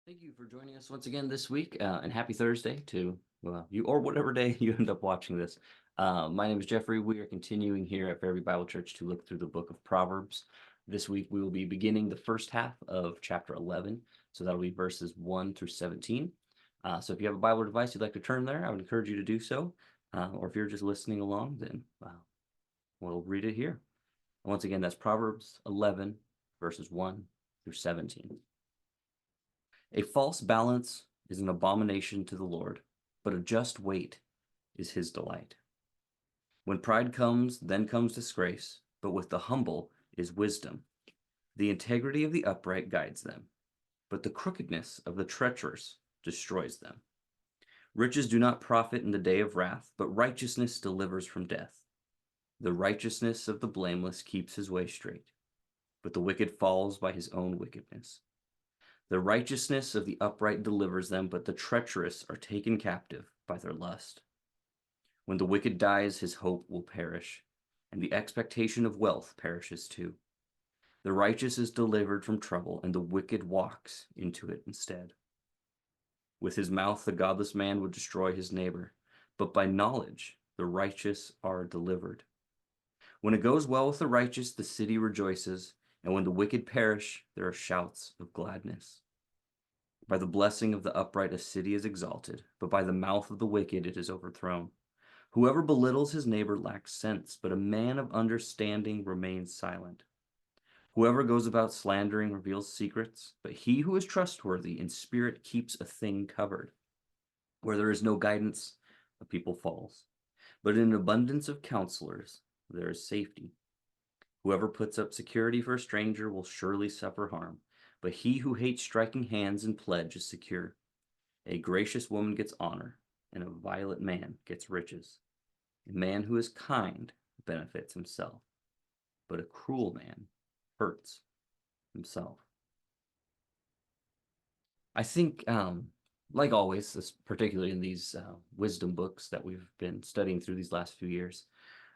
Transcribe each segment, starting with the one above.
Thank you for joining us once again this week, and happy Thursday to you or whatever day you end up watching this. My name is Jeffrey. We are continuing here at Fairview Bible Church to look through the book of Proverbs. This week we will be beginning the first half of chapter 11, so that'll be verses 1 through 17. So if you have a Bible device you'd like to turn there, I would encourage you to do so. Or if you're just listening along, then we'll read it here. And once again, that's Proverbs 11, verses 1 through 17. A false balance is an abomination to the Lord, but a just weight is his delight. When pride comes, then comes disgrace, but with the humble is wisdom. The integrity of the upright guides them, but the crookedness of the treacherous destroys them. Riches do not profit in the day of wrath, but righteousness delivers from death. The righteousness of the blameless keeps his way straight, but the wicked falls by his own wickedness. The righteousness of the upright delivers them, but the treacherous are taken captive by their lust. When the wicked dies, his hope will perish, and the expectation of wealth perishes too. The righteous is delivered from trouble, and the wicked walks into it instead. With his mouth, the godless man would destroy his neighbor, but by knowledge, the righteous are delivered. When it goes well with the righteous, the city rejoices, and when the wicked perish, there are shouts of gladness. By the blessing of the upright, a city is exalted, but by the mouth of the wicked it is overthrown. Whoever belittles his neighbor lacks sense, but a man of understanding remains silent. Whoever goes about slandering reveals secrets, but he who is trustworthy in spirit keeps a thing covered. Where there is no guidance, a people falls, but in an abundance of counselors there is safety. Whoever puts up security for a stranger will surely suffer harm, but he who hates striking hands in pledge is secure. A gracious woman gets honor, and a violent man gets riches. A man who is kind benefits himself, but a cruel man hurts himself. I think, like always, particularly in these wisdom books that we've been studying through these last few years,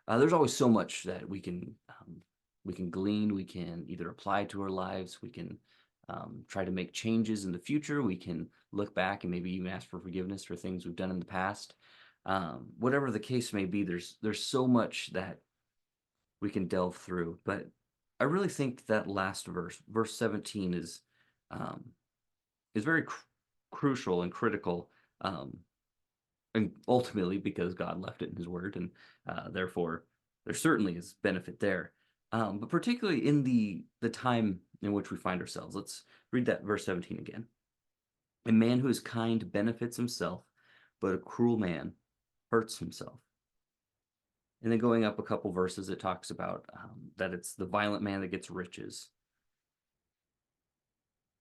there's always so much that we can glean, we can either apply to our lives, we can try to make changes in the future, we can look back and maybe even ask for forgiveness for things we've done in the past. Whatever the case may be, there's so much that we can delve through. But I really think that last verse 17, is very crucial and critical, and ultimately because God left it in his word, and therefore there certainly is benefit there. But particularly in the time in which we find ourselves. Let's read that verse 17 again. A man who is kind benefits himself, but a cruel man hurts himself. And then going up a couple verses, it talks about that it's the violent man that gets riches.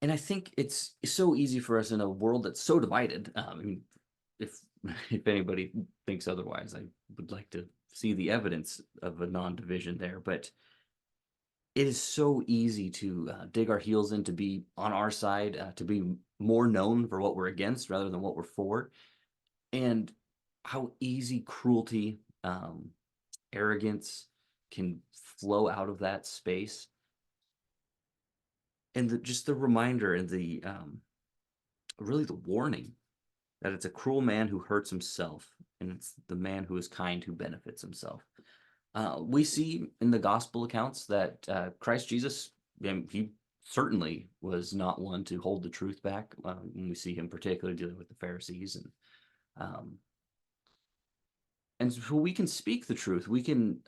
And I think it's so easy for us in a world that's so divided. I mean, if if anybody thinks otherwise, I would like to see the evidence of a non-division there. But it is so easy to dig our heels in, to be on our side, to be more known for what we're against rather than what we're for, and how easy cruelty, arrogance can flow out of that space. And just the reminder and the really the warning that it's a cruel man who hurts himself, and it's the man who is kind who benefits himself. We see in the gospel accounts that Christ Jesus, he certainly was not one to hold the truth back. When we see him particularly dealing with the Pharisees, and so we can speak the truth. We can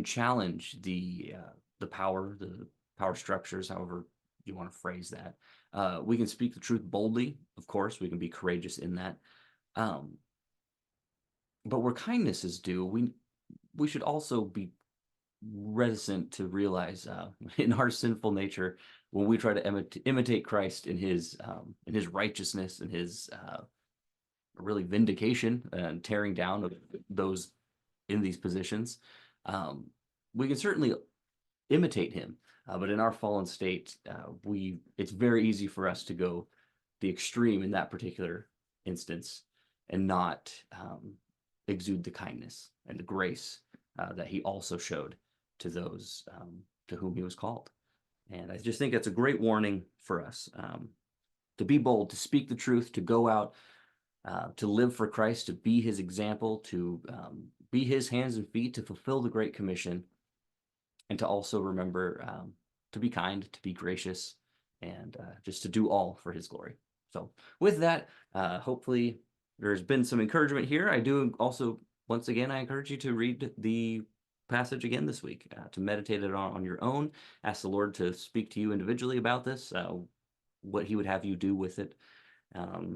challenge the power structures, however you want to phrase that. We can speak the truth boldly, of course. We can be courageous in that. But where kindness is due, we should also be reticent to realize in our sinful nature, when we try to imitate Christ in his righteousness and his really vindication and tearing down of those in these positions, we can certainly imitate him, but in our fallen state, it's very easy for us to go the extreme in that particular instance and not exude the kindness and the grace that he also showed to those to whom he was called. And I just think that's a great warning for us, to be bold, to speak the truth, to go out, to live for Christ, to be his example, to be his hands and feet, to fulfill the Great Commission, and to also remember to be kind, to be gracious, and just to do all for his glory. So with that, hopefully there's been some encouragement here. I do also, once again, I encourage you to read the passage again this week, to meditate it on your own. Ask the Lord to speak to you individually about this, what he would have you do with it,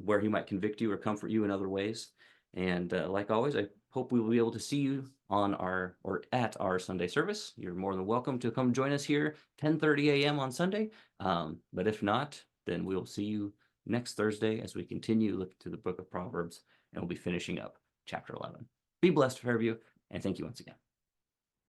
where he might convict you or comfort you in other ways. And like always, I hope we will be able to see you on our or at our Sunday service. You're more than welcome to come join us here 10:30 a.m. on Sunday. But if not, then we'll see you next Thursday as we continue looking through the book of Proverbs, and we'll be finishing up chapter 11. Be blessed, for you, and thank you once again.